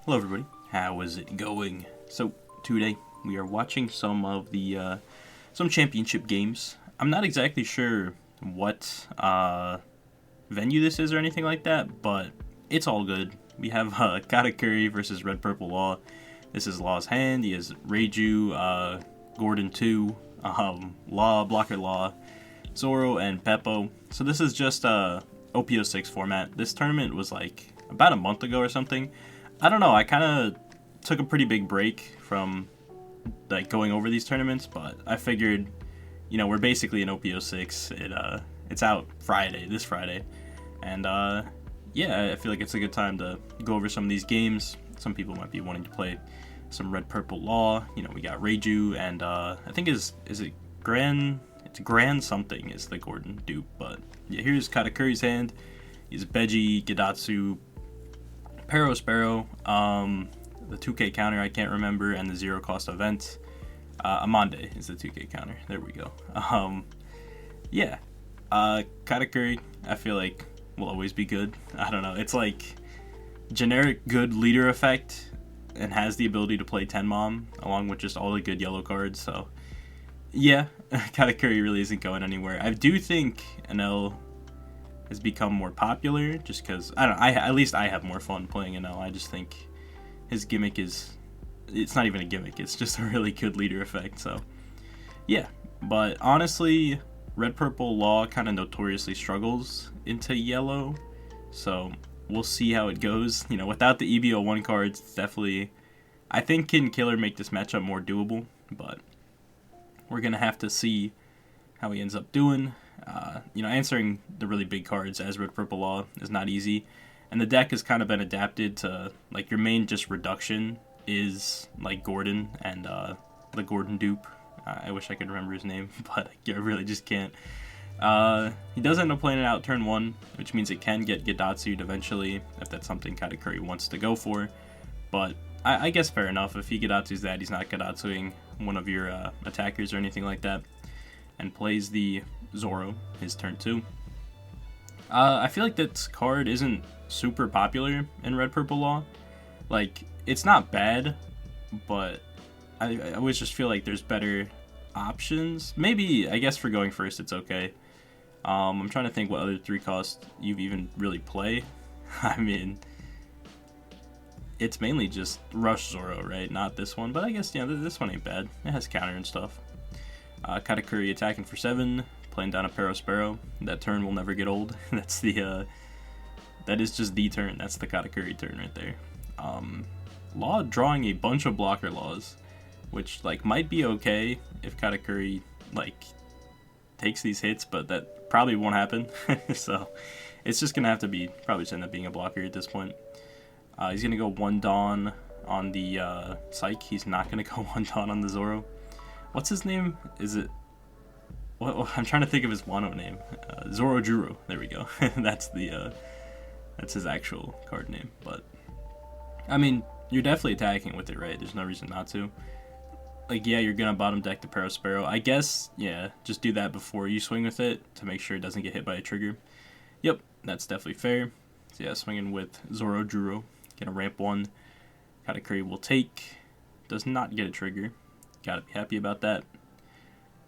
Hello everybody, how is it going? So today we are watching some of the some championship games. I'm not exactly sure what venue this is or anything like that, but it's all good. We have Katakuri versus Red Purple Law. This is Law's hand. He has Reiju, Gordon 2, Law, Blocker Law, Zoro, and Peppo. So this is just OP06 format. This tournament was like about a month ago or something. I don't know, I kind of took a pretty big break from like going over these tournaments, but I figured, you know, we're basically in OP06. It's out this Friday, and yeah, I feel like it's a good time to go over some of these games. Some people might be wanting to play some Red Purple Law. You know, we got Reiju, and I think is it Gran? It's Gran something is the Gordon dupe, but yeah, here's Katakuri's hand. He's Beji, Gidatsu, Sparrow, the 2K counter I can't remember, and the 0 cost event. Amande is the 2K counter. There we go. Yeah. Katakuri, I feel like, will always be good. I don't know. It's like generic good leader effect and has the ability to play 10 mom along with just all the good yellow cards. So, yeah, Katakuri really isn't going anywhere. I do think NL has become more popular just because at least I have more fun playing NL. I just think his gimmick it's not even a gimmick, it's just a really good leader effect. So yeah, but honestly, Red Purple Law kind of notoriously struggles into yellow, so we'll see how it goes. You know, without the EBO1 cards, it's definitely, I think, can Killer make this matchup more doable, but we're gonna have to see how he ends up doing. You know, answering the really big cards as Red Purple Law is not easy, and the deck has kind of been adapted to, like, your main just reduction is like Gordon and the Gordon dupe. I wish I could remember his name, but I really just can't. He does end up playing it out turn 1, which means it can get Gidatsu'd eventually if that's something Katakuri wants to go for, but I guess fair enough. If he Gidatsu's that, he's not Gidatsuing one of your attackers or anything like that, and plays the Zoro his turn 2. I feel like this card isn't super popular in Red Purple Law. Like, it's not bad, but I always just feel like there's better options. Maybe, I guess for going first it's okay. I'm trying to think what other 3-cost you even really play. I mean, it's mainly just Rush Zoro, right? Not this one, but I guess, yeah, this one ain't bad. It has counter and stuff. Katakuri attacking for 7, playing down a Sparrow. That turn will never get old. That's the that is just the turn. That's the Katakuri turn right there. Law drawing a bunch of blocker laws, which, like, might be okay if Katakuri, like, takes these hits, but that probably won't happen. So it's just gonna have to be probably just end up being a blocker at this point. He's gonna go 1 Dawn on the Psyche. He's not gonna go 1 Dawn on the Zoro. What's his name? Is it? Well, I'm trying to think of his Wano name. Zoro Juro. There we go. That's his actual card name. But I mean, you're definitely attacking with it, right? There's no reason not to. Like, yeah, you're gonna bottom deck the Sparrow. I guess, yeah, just do that before you swing with it to make sure it doesn't get hit by a trigger. Yep, that's definitely fair. So yeah, swinging with Zoro Juro. Gonna ramp 1. Katakuri will take. Does not get a trigger. Gotta be happy about that.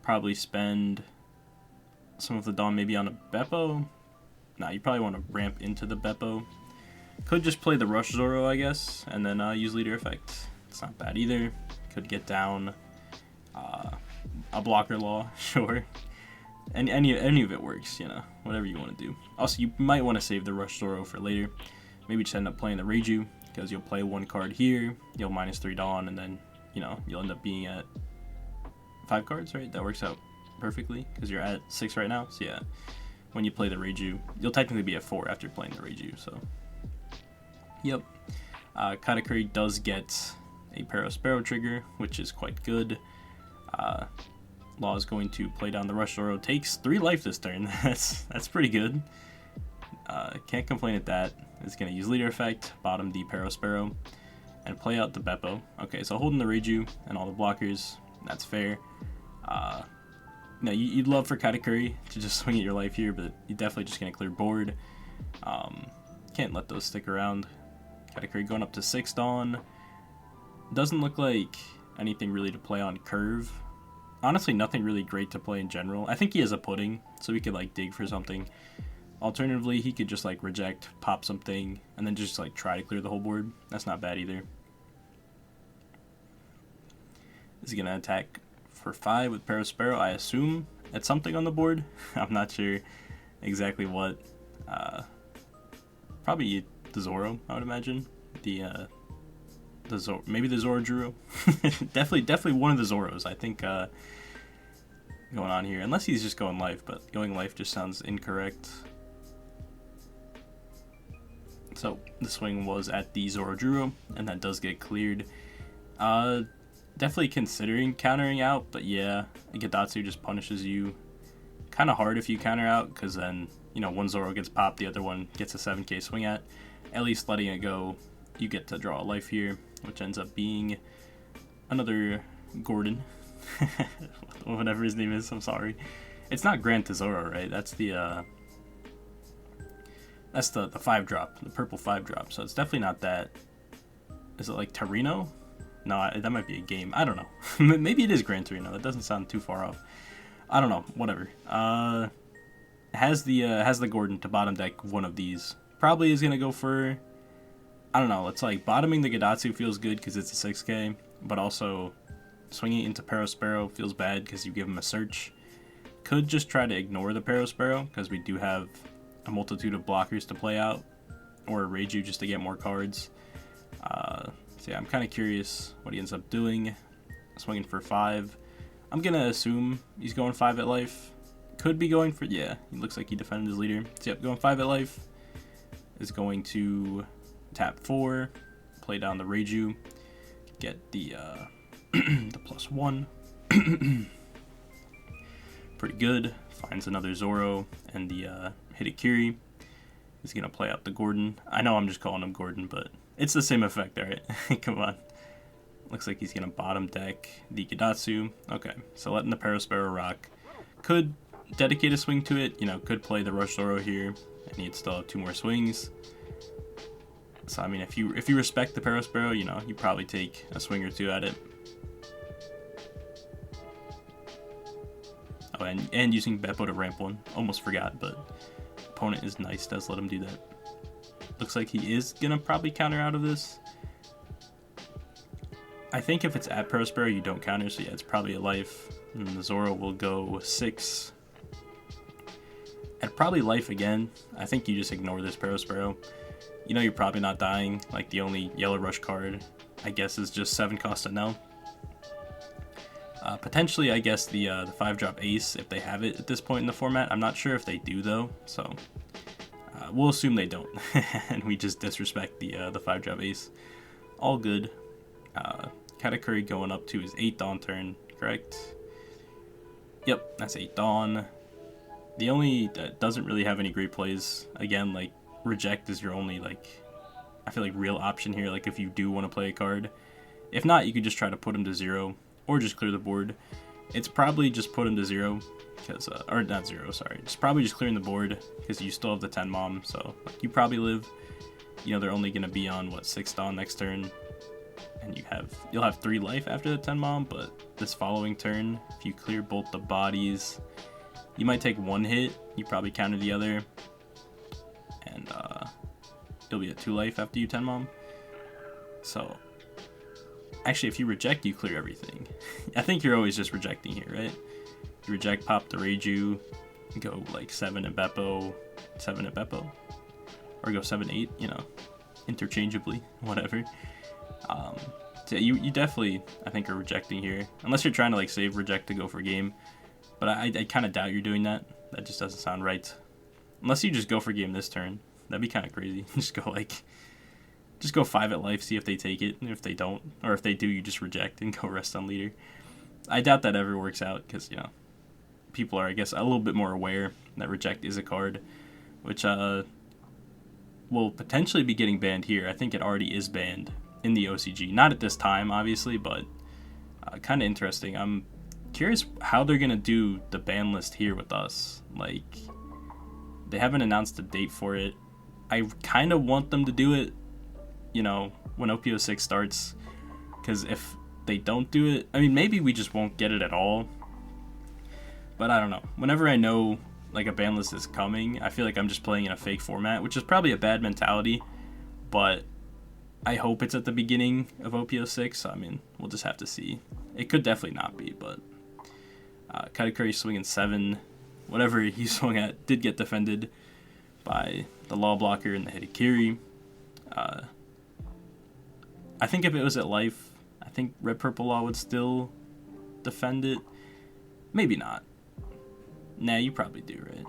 Probably spend some of the Dawn maybe on a Beppo. Nah, you probably want to ramp into the Beppo. Could just play the Rush Zoro, I guess, and then use leader effect. It's not bad either. Could get down a blocker law, sure. And any of it works, you know, whatever you want to do. Also, you might want to save the Rush Zoro for later. Maybe just end up playing the Reiju, because you'll play 1 card here, you'll -3 Dawn, and then, you know, you'll end up being at 5 cards, right? That works out perfectly, because you're at 6 right now. So yeah, when you play the Reiju, you'll technically be at 4 after playing the Reiju, so. Yep. Katakuri does get a Sparrow trigger, which is quite good. Law is going to play down the Rush Zoro. Takes 3 life this turn. That's pretty good. Can't complain at that. It's going to use leader effect, bottom the Sparrow, and play out the Beppo. Okay, so holding the Reiju and all the blockers, that's fair. Now, you'd love for Katakuri to just swing at your life here, but you're definitely just going to clear board. Can't let those stick around. Katakuri going up to 6 Dawn. Doesn't look like anything really to play on curve. Honestly, nothing really great to play in general. I think he has a pudding, so he could like dig for something. Alternatively, he could just like reject, pop something, and then just like try to clear the whole board. That's not bad either. Is he gonna attack for 5 with Perospero? I assume it's something on the board. I'm not sure exactly what. Probably the Zoro, I would imagine. Maybe the Zoro. definitely one of the Zoros. I think going on here, unless he's just going life, but going life just sounds incorrect. So the swing was at the Zoro, and that does get cleared. Definitely considering countering out, but yeah, Gedatsu just punishes you kind of hard if you counter out, because then, you know, one Zoro gets popped, the other one gets a 7k swing at least letting it go, you get to draw a life here, which ends up being another Gordon. Whatever his name is, I'm sorry. It's not Grand Tesoro, right? That's the 5-drop, the purple 5-drop, so it's definitely not that. Is it like Torino? No, that might be a game. I don't know. Maybe it is Gran Torino. That doesn't sound too far off. I don't know. Whatever. Has the Gordon to bottom deck one of these. Probably is gonna go for, I don't know. It's like bottoming the Gedatsu feels good because it's a 6k, but also swinging into Perospero feels bad because you give him a search. Could just try to ignore the Perospero because we do have a multitude of blockers to play out, or a Reiju just to get more cards. So yeah, I'm kind of curious what he ends up doing. Swinging for 5. I'm going to assume he's going 5 at life. Could be going for, yeah, he looks like he defended his leader. So yep, going 5 at life. Is going to tap 4, play down the Reiju, get the the +1. Pretty good. Finds another Zoro, and the Hitakiri is going to play out the Gordon. I know I'm just calling him Gordon, but it's the same effect, alright? Come on. Looks like he's going to bottom deck the Gedatsu. Okay, so letting the Perospero rock. Could dedicate a swing to it, you know, could play the Rush Zoro here, and he'd still have 2 more swings. So, I mean, if you respect the Perospero, you know, you probably take a swing or 2 at it. Oh, and using Beppo to ramp 1. Almost forgot, but opponent is nice, does let him do that. Looks like he is going to probably counter out of this. I think if it's at Perospero, you don't counter, so yeah, it's probably a life. And the Zoro will go 6. At probably life again. I think you just ignore this Perospero. You know you're probably not dying. Like, the only yellow rush card, I guess, is just 7 cost to no. Potentially, I guess, the 5-drop ace, if they have it at this point in the format. I'm not sure if they do, though, so we'll assume they don't. And we just disrespect the 5-drop ace. All good. Katakuri going up to his 8 Dawn turn, correct? Yep, that's 8 Dawn. The only that doesn't really have any great plays. Again, like, reject is your only, like, I feel like real option here, like if you do want to play a card. If not, you could just try to put him to 0 or just clear the board. It's probably just put him to 0 because or not 0, sorry. It's probably just clearing the board because you still have the 10 mom, so like, you probably live. You know, they're only going to be on what, 6 Dawn next turn. And you'll have 3 life after the 10 mom, but this following turn, if you clear both the bodies, you might take 1 hit. You probably counter the other, and you'll be at 2 life after you 10 mom. So actually, if you reject, you clear everything. I think you're always just rejecting here, right? You reject, pop the Reiju, go like 7 at Beppo, 7 at Beppo, or go 7-8, you know, interchangeably, whatever. So you definitely, I think, are rejecting here, unless you're trying to like save reject to go for game. But I kind of doubt you're doing that. That just doesn't sound right. Unless you just go for game this turn, that'd be kind of crazy. Just go 5 at life, see if they take it, and if they don't, or if they do, you just reject and go rest on leader. I doubt that ever works out because, you know, people are, I guess, a little bit more aware that reject is a card, which will potentially be getting banned here. I think it already is banned in the OCG. Not at this time, obviously, but kind of interesting. I'm curious how they're going to do the ban list here with us. Like, they haven't announced a date for it. I kind of want them to do it you know, when OP06 starts, because if they don't do it, I mean, maybe we just won't get it at all. But I don't know. Whenever I know like a ban list is coming, I feel like I'm just playing in a fake format, which is probably a bad mentality. But I hope it's at the beginning of OP06. I mean, we'll just have to see. It could definitely not be, but Katakuri swinging 7. Whatever he swung at did get defended by the Law blocker and the Hitakiri. I think if it was at life, I think Red Purple Law would still defend it. Maybe not. Nah, you probably do, right?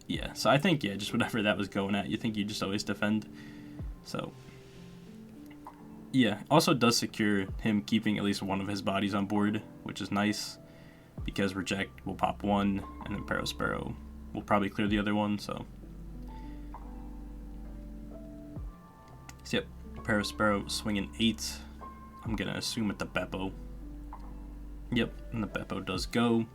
Yeah, so I think, yeah, just whatever that was going at, you think you just always defend. So, yeah. Also does secure him keeping at least one of his bodies on board, which is nice, because Reject will pop 1, and then Parasparrow will probably clear the other one, so. So, yep, Parasparrow swinging 8. I'm going to assume with the Beppo. Yep, and the Beppo does go.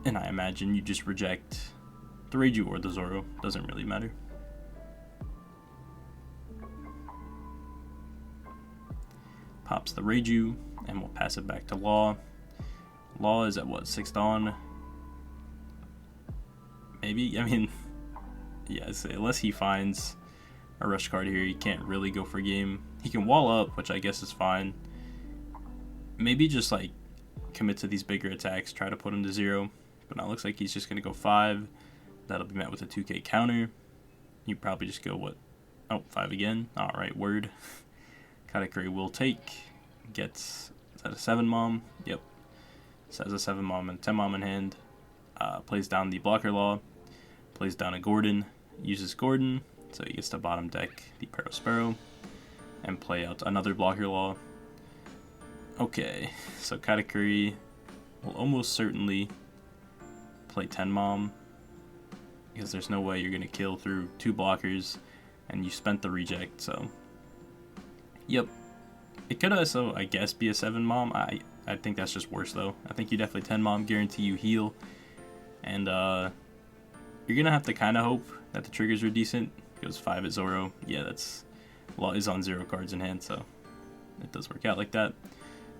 And I imagine you just reject the Reiju or the Zoro. Doesn't really matter. Pops the Reiju, and we'll pass it back to Law. Law is at what, 6th on? Maybe? I mean, yeah, unless he finds a rush card here, he can't really go for game. He can wall up, which I guess is fine. Maybe just like commit to these bigger attacks, try to put him to 0. But now it looks like he's just going to go 5. That'll be met with a 2k counter. You probably just go, what? Oh, 5 again. Alright, word. Katakuri will take. Gets, is that a 7 mom? Yep. So has a 7 mom and 10 mom in hand. Plays down the blocker Law. Plays down a Gordon. Uses Gordon. So he gets to bottom deck the Parasparrow. And play out another blocker Law. Okay, so Katakuri will almost certainly play 10 mom, because there's no way you're going to kill through 2 blockers, and you spent the reject, so. Yep. It could also, I guess, be a 7 mom. I think that's just worse, though. I think you definitely 10 mom, guarantee you heal, and you're going to have to kind of hope that the triggers are decent. Goes 5 at Zoro. Yeah, that's, Law is on 0 cards in hand, so it does work out like that.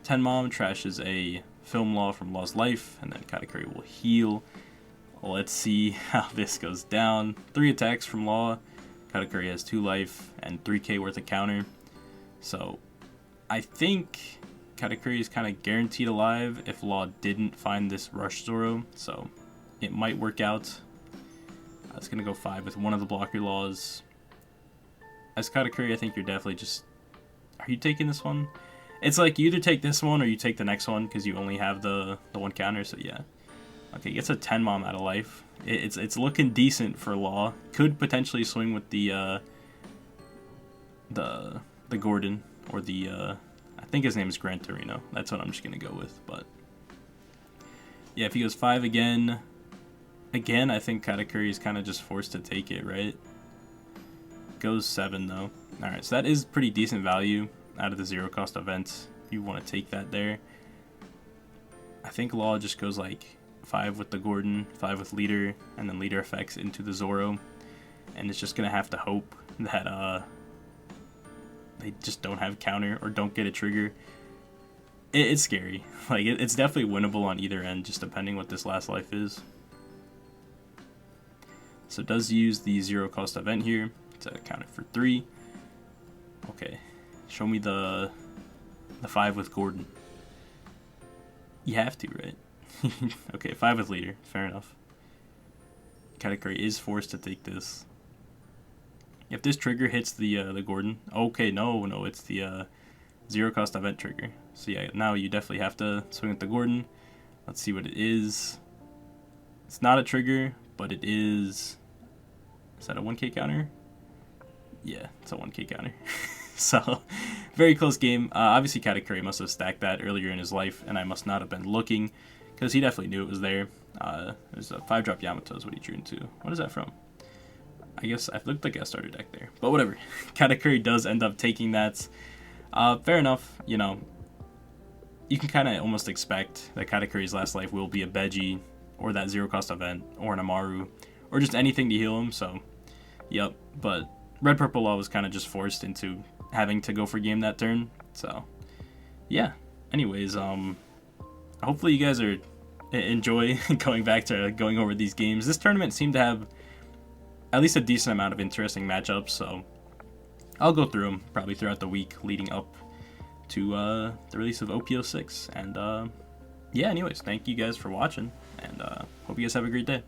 10 mom trashes a film Law from Law's life, and then Katakuri will heal. Let's see how this goes down. 3 attacks from Law. Katakuri has 2 life and 3k worth of counter. So I think Katakuri is kind of guaranteed alive if Law didn't find this rush Zoro. So it might work out. It's going to go 5 with one of the blocker Laws. As Katakuri, I think you're definitely just... Are you taking this one? It's like you either take this one or you take the next one because you only have the 1 counter, so yeah. Okay, gets a 10 mom out of life. It's looking decent for Law. Could potentially swing with the Gordon or the I think his name is Gran Torino. That's what I'm just gonna go with. But yeah, if he goes 5 again, I think Katakuri is kind of just forced to take it, right? Goes 7 though. All right, so that is pretty decent value out of the 0 cost event. If you want to take that there, I think Law just goes like 5 with the Gordon, 5 with leader, and then leader effects into the Zoro, and it's just gonna have to hope that they just don't have counter or don't get a trigger. It's scary. Like it's definitely winnable on either end, just depending what this last life is. So it does use the 0 cost event here to counter for 3. Okay, show me the 5 with Gordon. You have to, right? Okay, 5 with leader. Fair enough. Katakuri is forced to take this. If this trigger hits the Gordon, okay, no, it's the 0 cost event trigger. So yeah, now you definitely have to swing at the Gordon. Let's see what it is. It's not a trigger, but it is. Is that a 1k counter? Yeah, it's a 1k counter. So, very close game. Obviously, Katakuri must have stacked that earlier in his life, and I must not have been looking, because he definitely knew it was there. There's a 5-drop Yamato is what he drew into. What is that from? I guess I looked like a starter deck there. But whatever. Katakuri does end up taking that. Fair enough. You know, you can kind of almost expect that Katakuri's last life will be a Beji, or that 0 cost event, or an Amaru, or just anything to heal him. So, yep. But Red Purple Law was kind of just forced into having to go for game that turn. So yeah. Anyways, hopefully you guys are enjoy going over these games. This tournament seemed to have at least a decent amount of interesting matchups, so I'll go through them probably throughout the week leading up to the release of OP06. And yeah, anyways, thank you guys for watching, and hope you guys have a great day.